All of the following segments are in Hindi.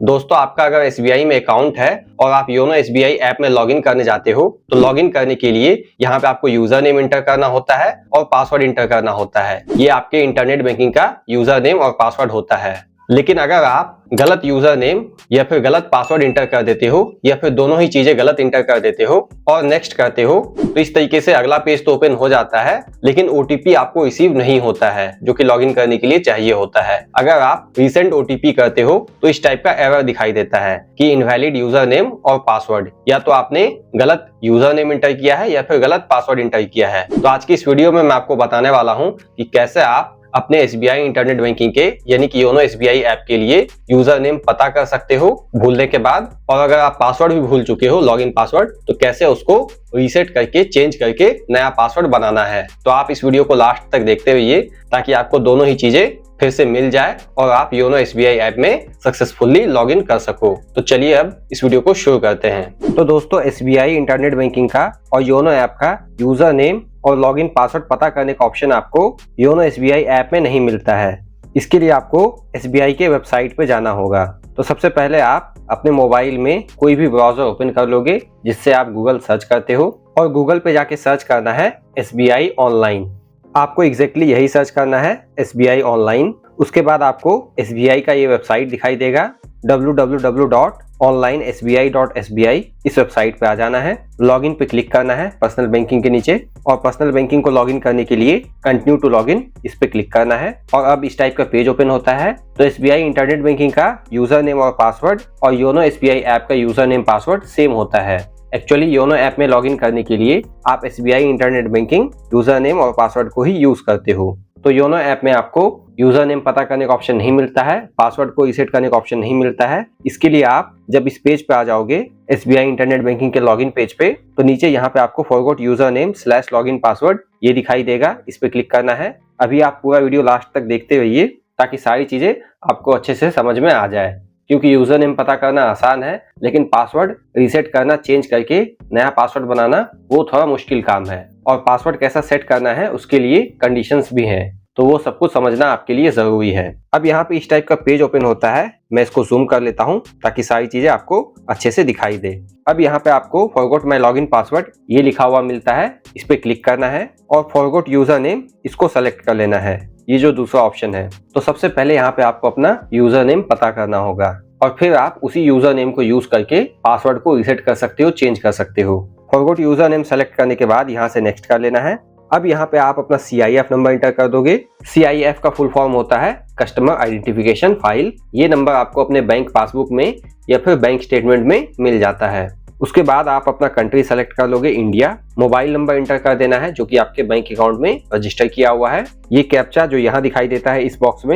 दोस्तों, आपका अगर एसबीआई में अकाउंट है और आप योनो एसबीआई ऐप में लॉगिन करने जाते हो तो लॉगिन करने के लिए यहाँ पे आपको यूजर नेम इंटर करना होता है और पासवर्ड इंटर करना होता है। ये आपके इंटरनेट बैंकिंग का यूजर नेम और पासवर्ड होता है। लेकिन अगर आप गलत यूजर नेम या फिर गलत पासवर्ड इंटर कर देते हो या फिर दोनों ही चीजें गलत इंटर कर देते हो और नेक्स्ट करते हो तो इस तरीके से अगला पेज तो ओपन हो जाता है लेकिन ओटीपी आपको रिसीव नहीं होता है जो कि लॉगिन करने के लिए चाहिए होता है। अगर आप रीसेंट ओटीपी करते हो तो इस टाइप का एरर दिखाई देता है कि इनवैलिड यूजर नेम और पासवर्ड, या तो आपने गलत यूजर नेम इंटर किया है या फिर गलत पासवर्ड इंटर किया है। तो आज की इस वीडियो में मैं आपको बताने वाला हूं कि कैसे आप अपने एसबीआई इंटरनेट बैंकिंग के यानी कि योनो एसबीआई ऐप के लिए यूजर नेम पता कर सकते हो भूलने के बाद, और अगर आप पासवर्ड भी भूल चुके हो लॉगिन पासवर्ड तो कैसे उसको रीसेट करके चेंज करके नया पासवर्ड बनाना है। तो आप इस वीडियो को लास्ट तक देखते रहिए ताकि आपको दोनों ही चीजें फिर से मिल जाए और आप योनो एसबीआई ऐप में सक्सेसफुली लॉगिन कर सको। तो चलिए अब इस वीडियो को शुरू करते हैं। तो दोस्तों, एसबीआई इंटरनेट बैंकिंग का और योनो ऐप का यूजर नेम और लॉगिन पासवर्ड पता करने का ऑप्शन आपको योनो एसबीआई ऐप में नहीं मिलता है। इसके लिए आपको एसबीआई के वेबसाइट पे जाना होगा। तो सबसे पहले आप अपने मोबाइल में कोई भी ब्राउजर ओपन कर लोगे जिससे आप गूगल सर्च करते हो, और गूगल पे जाके सर्च करना है एसबीआई ऑनलाइन। आपको एग्जैक्टली यही सर्च करना है एसबीआई ऑनलाइन। उसके बाद आपको एसबीआई का ये वेबसाइट दिखाई देगा www.onlinesbi.sbi। इस वेबसाइट पे आ जाना है, लॉगिन पे क्लिक करना है पर्सनल बैंकिंग के नीचे, और पर्सनल बैंकिंग को लॉगिन करने के लिए कंटिन्यू टू लॉगिन इस पे क्लिक करना है। और अब इस टाइप का पेज ओपन होता है। तो एसबीआई इंटरनेट बैंकिंग का यूजर नेम और पासवर्ड और योनो एसबीआई ऐप का यूजर नेम पासवर्ड सेम होता है। एक्चुअली योनो ऐप में लॉगिन करने के लिए आप SBI internet banking user name और पासवर्ड को ही यूज करते हो। तो योनो ऐप में आपको यूजर नेम पता करने का ऑप्शन नहीं मिलता है, पासवर्ड को रीसेट करने का ऑप्शन नहीं मिलता है। इसके लिए आप जब इस पेज पे आ जाओगे एसबीआई इंटरनेट बैंकिंग के लॉगिन पेज पे, तो नीचे यहाँ पे आपको forgot user name / login password ये दिखाई देगा, इस पे क्लिक करना है। अभी आप पूरा वीडियो लास्ट तक देखते रहिए ताकि सारी चीजें आपको अच्छे से समझ में आ जाए, क्योंकि यूजर नेम पता करना आसान है लेकिन पासवर्ड रीसेट करना, चेंज करके नया पासवर्ड बनाना वो थोड़ा मुश्किल काम है। और पासवर्ड कैसा सेट करना है उसके लिए कंडीशंस भी हैं, तो वो सब कुछ समझना आपके लिए जरूरी है। अब यहाँ पे इस टाइप का पेज ओपन होता है। मैं इसको जूम कर लेता हूँ ताकि सारी चीजें आपको अच्छे से दिखाई दे। अब यहाँ पे आपको फॉरगॉट माय लॉगिन पासवर्ड ये लिखा हुआ मिलता है, इस पे क्लिक करना है और फॉरगॉट यूजर नेम इसको सेलेक्ट कर लेना है, ये जो दूसरा ऑप्शन है। तो सबसे पहले यहाँ पे आपको अपना यूजर नेम पता करना होगा और फिर आप उसी यूजर नेम को यूज करके पासवर्ड को रीसेट कर सकते हो, चेंज कर सकते हो। फॉरगॉट यूजर नेम सेलेक्ट करने के बाद यहाँ से नेक्स्ट कर लेना है। अब यहाँ पे आप अपना CIF नंबर इंटर कर दोगे। CIF का फुल फॉर्म होता है कस्टमर आइडेंटिफिकेशन फाइल। ये नंबर आपको अपने बैंक पासबुक में या फिर बैंक स्टेटमेंट में मिल जाता है। उसके बाद आप अपना कंट्री सेलेक्ट कर लोगे, इंडिया। मोबाइल नंबर इंटर कर देना है जो कि आपके बैंक अकाउंट में रजिस्टर किया हुआ है। ये कैप्चा जो यहाँ दिखाई देता है इस बॉक्स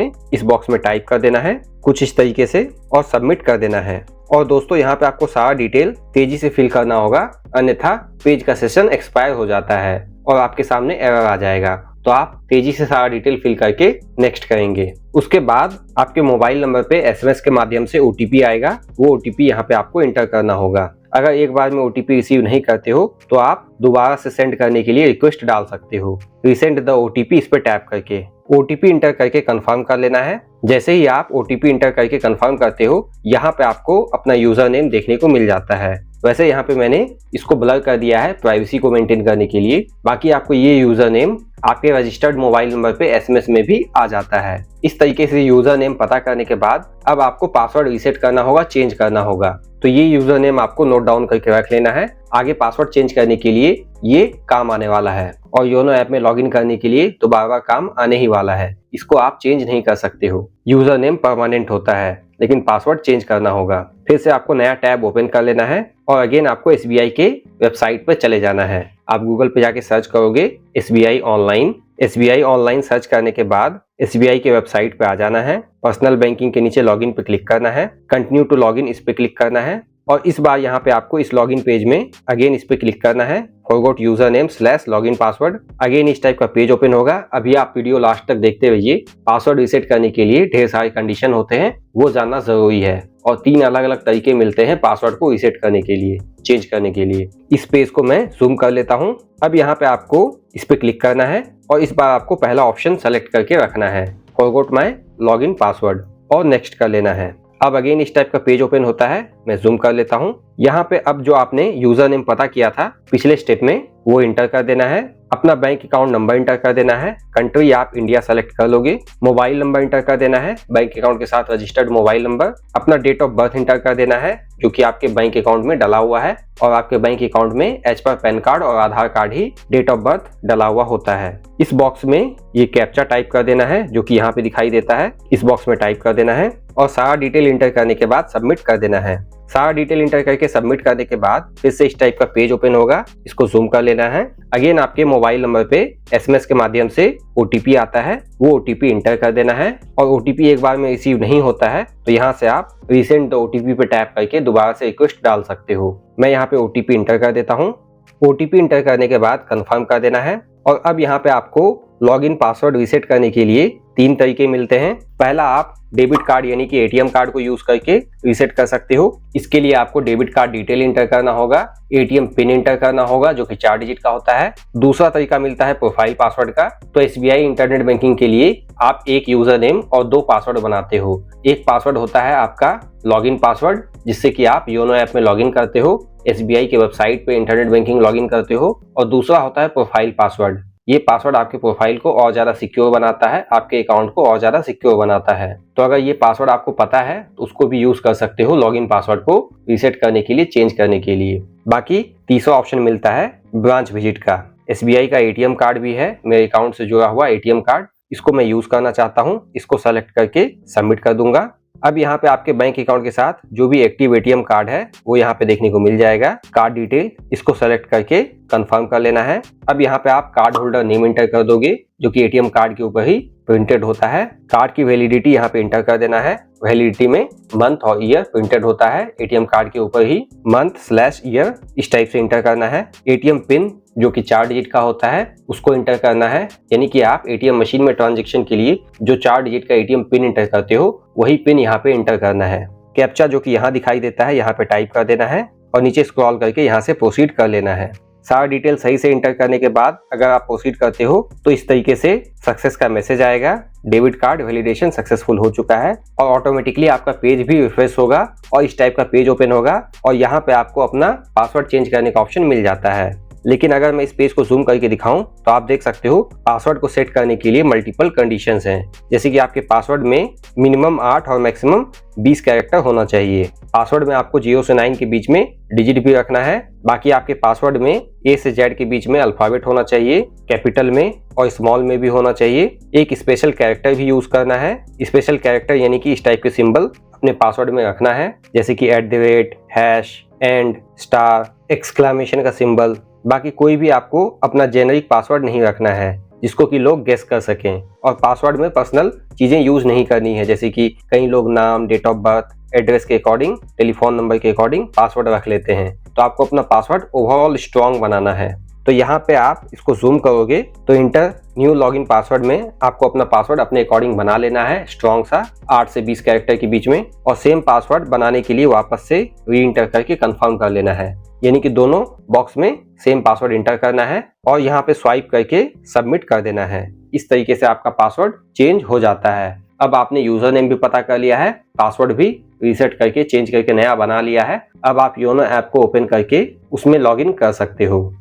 में टाइप कर देना है कुछ इस तरीके से और सबमिट कर देना है। और दोस्तों, यहाँ पे आपको सारा डिटेल तेजी से फिल करना होगा, अन्यथा पेज का सेशन एक्सपायर हो जाता है और आपके सामने एरर आ जाएगा। तो आप तेजी से सारा डिटेल फिल करके नेक्स्ट करेंगे। उसके बाद आपके मोबाइल नंबर पे SMS के माध्यम से OTP आएगा, वो OTP यहाँ पे आपको इंटर करना होगा। अगर एक बार में OTP रिसीव नहीं करते हो तो आप दोबारा से सेंड करने के लिए रिक्वेस्ट डाल सकते हो, रीसेंड द OTP इस पे टैप करके। OTP इंटर करके कंफर्म कर लेना है। जैसे ही आप OTP इंटर करके कंफर्म करते हो, यहाँ पे आपको अपना यूजर नेम देखने को मिल जाता है। वैसे यहाँ पे मैंने इसको ब्लर कर दिया है प्राइवेसी को मेंटेन करने के लिए। बाकी आपको ये यूजर नेम आपके रजिस्टर्ड मोबाइल नंबर पे SMS में भी आ जाता है। इस तरीके से यूजर नेम पता करने के बाद अब आपको पासवर्ड रीसेट करना होगा, चेंज करना होगा। तो ये यूजर नेम आपको नोट डाउन करके रख लेना है, आगे पासवर्ड चेंज करने के लिए ये काम आने वाला है और योनो ऐप में लॉगिन करने के लिए तो बार बार काम आने ही वाला है। इसको आप चेंज नहीं कर सकते हो। यूजर नेम परमानेंट होता है लेकिन पासवर्ड चेंज करना होगा। फिर से आपको नया टैब ओपन कर लेना है और अगेन आपको एसबीआई के वेबसाइट पर चले जाना है। आप गूगल पे जाके सर्च करोगे SBI online. SBI online search करने के बाद एसबीआई के वेबसाइट पे आ जाना है। पर्सनल बैंकिंग के नीचे लॉगिन पे क्लिक करना है, कंटिन्यू टू लॉगिन इस पे क्लिक करना है और इस बार यहाँ पे आपको इस लॉगिन पेज में अगेन इस पे क्लिक करना है, forgot user name / login password. Again इस टाइप का पेज ओपन होगा। अभी आप वीडियो लास्ट तक देखते रहिए। पासवर्ड रीसेट करने के लिए ढेर सारे कंडीशन होते हैं, वो जानना जरूरी है और 3 अलग अलग तरीके मिलते हैं पासवर्ड को रीसेट करने के लिए, चेंज करने के लिए। इस पेज को मैं जूम कर लेता हूँ। अब यहाँ पे आपको इस पे क्लिक करना है और इस बार आपको पहला ऑप्शन सेलेक्ट करके रखना है, फॉरगॉट माय लॉगिन पासवर्ड, और नेक्स्ट कर लेना है। अब अगेन इस टाइप का पेज ओपन होता है। मैं जूम कर लेता हूँ। यहाँ पे अब जो आपने यूजर नेम पता किया था पिछले स्टेप में वो इंटर कर देना है। अपना बैंक अकाउंट नंबर इंटर कर देना है। कंट्री आप इंडिया सेलेक्ट कर लोगे। मोबाइल नंबर इंटर कर देना है, बैंक अकाउंट के साथ रजिस्टर्ड मोबाइल नंबर। अपना डेट ऑफ बर्थ इंटर कर देना है जो कि आपके बैंक अकाउंट में डला हुआ है, और आपके बैंक अकाउंट में एज पर पैन कार्ड और आधार कार्ड ही डेट ऑफ बर्थ डला हुआ होता है। इस बॉक्स में ये कैप्चा टाइप कर देना है जो कि यहाँ पे दिखाई देता है। इस बॉक्स में टाइप कर देना है और सारा डिटेल इंटर करने के बाद सबमिट कर देना है। सारा डिटेल इंटर करके सबमिट करने के बाद फिर से इस टाइप का पेज ओपन होगा। इसको जूम कर लेना है। अगेन आपके मोबाइल नंबर पे एसएमएस के माध्यम से ओटीपी आता है, वो ओटीपी इंटर कर देना है। और ओटीपी एक बार में रिसीव नहीं होता है तो यहाँ से आप रिसेंट ओटीपी पे टैप करके दोबारा से रिक्वेस्ट डाल सकते हो। मैं यहाँ पे ओटीपी इंटर कर देता हूँ। ओटीपी इंटर करने के बाद कंफर्म कर देना है। और अब यहाँ पे आपको लॉगिन पासवर्ड रीसेट करने के लिए 3 तरीके मिलते हैं। पहला, आप डेबिट कार्ड यानी कि एटीएम कार्ड को यूज करके रीसेट कर सकते हो। इसके लिए आपको डेबिट कार्ड डिटेल इंटर करना होगा, एटीएम पिन इंटर करना होगा जो कि 4 डिजिट का होता है। दूसरा तरीका मिलता है प्रोफाइल पासवर्ड का। तो एसबीआई इंटरनेट बैंकिंग के लिए आप एक यूजर नेम और 2 पासवर्ड बनाते हो। एक पासवर्ड होता है आपका लॉगिन पासवर्ड जिससे कि आप योनो ऐप में लॉगिन करते हो, एसबीआई के वेबसाइट पे इंटरनेट बैंकिंग लॉगिन करते हो। और दूसरा होता है प्रोफाइल पासवर्ड। ये पासवर्ड आपके प्रोफाइल को और ज्यादा सिक्योर बनाता है, आपके अकाउंट को और ज्यादा सिक्योर बनाता है। तो अगर ये पासवर्ड आपको पता है तो उसको भी यूज कर सकते हो लॉगिन पासवर्ड को रीसेट करने के लिए, चेंज करने के लिए। बाकी तीसरा ऑप्शन मिलता है ब्रांच विजिट का। एसबीआई का एटीएम कार्ड भी है, मेरे अकाउंट से जुड़ा हुआ एटीएम कार्ड। इसको मैं यूज करना चाहता हूँ। इसको सेलेक्ट करके सबमिट कर दूंगा। अब यहाँ पे आपके बैंक अकाउंट के साथ जो भी एक्टिव एटीएम कार्ड है वो यहाँ पे देखने को मिल जाएगा। कार्ड डिटेल, इसको सेलेक्ट करके कंफर्म कर लेना है। अब यहाँ पे आप कार्ड होल्डर नेम इंटर कर दोगे जो कि एटीएम कार्ड के ऊपर ही प्रिंटेड होता है। कार्ड की वैलिडिटी यहाँ पे इंटर कर देना है। वैलिडिटी में मंथ और ईयर प्रिंटेड होता है एटीएम कार्ड के ऊपर ही, मंथ/ईयर इस टाइप से इंटर करना है। एटीएम पिन जो कि 4 डिजिट का होता है उसको इंटर करना है, यानी कि आप एटीएम मशीन में ट्रांजैक्शन के लिए जो 4 डिजिट का एटीएम पिन इंटर करते हो वही पिन यहाँ पे इंटर करना है। कैप्चा जो कि यहाँ दिखाई देता है यहाँ पे टाइप कर देना है और नीचे स्क्रॉल करके यहाँ से प्रोसीड कर लेना है। सारा डिटेल सही से इंटर करने के बाद अगर आप प्रोसीड करते हो तो इस तरीके से सक्सेस का मैसेज आएगा, डेबिट कार्ड वैलिडेशन सक्सेसफुल हो चुका है। और ऑटोमेटिकली आपका पेज भी रिफ्रेश होगा और इस टाइप का पेज ओपन होगा और यहाँ पे आपको अपना पासवर्ड चेंज करने का ऑप्शन मिल जाता है। लेकिन अगर मैं इस पेज को जूम करके दिखाऊं तो आप देख सकते हो पासवर्ड को सेट करने के लिए मल्टीपल कंडीशंस हैं, जैसे कि आपके पासवर्ड में मिनिमम 8 और मैक्सिमम 20 कैरेक्टर होना चाहिए। पासवर्ड में आपको 0 से 9 के बीच में डिजिट भी रखना है। बाकी आपके पासवर्ड में ए से जेड के बीच में अल्फाबेट होना चाहिए, कैपिटल में और स्मॉल में भी होना चाहिए। एक स्पेशल कैरेक्टर भी यूज करना है। स्पेशल कैरेक्टर यानी कि इस टाइप के सिंबल अपने पासवर्ड में रखना है, जैसे कि @ हैश, एंड, स्टार, एक्सक्लेमेशन का सिंबल। बाकी कोई भी आपको अपना जेनरिक पासवर्ड नहीं रखना है जिसको कि लोग गेस कर सकें। और पासवर्ड में पर्सनल चीजें यूज नहीं करनी है, जैसे कि कई लोग नाम, डेट ऑफ बर्थ, एड्रेस के अकॉर्डिंग, टेलीफोन नंबर के अकॉर्डिंग पासवर्ड रख लेते हैं। तो आपको अपना पासवर्ड ओवरऑल स्ट्रॉन्ग बनाना है। तो यहाँ पे आप इसको जूम करोगे तो इंटर न्यू लॉगिन पासवर्ड में आपको अपना पासवर्ड अपने अकॉर्डिंग बना लेना है, स्ट्रॉन्ग सा 8 से 20 कैरेक्टर के बीच में। और सेम पासवर्ड बनाने के लिए वापस से री इंटर करके कंफर्म कर लेना है, यानी कि दोनों बॉक्स में सेम पासवर्ड इंटर करना है और यहाँ पे स्वाइप करके सबमिट कर देना है। इस तरीके से आपका पासवर्ड चेंज हो जाता है। अब आपने यूजर नेम भी पता कर लिया है, पासवर्ड भी रीसेट करके चेंज करके नया बना लिया है। अब आप योनो ऐप को ओपन करके उसमें लॉगिन कर सकते हो।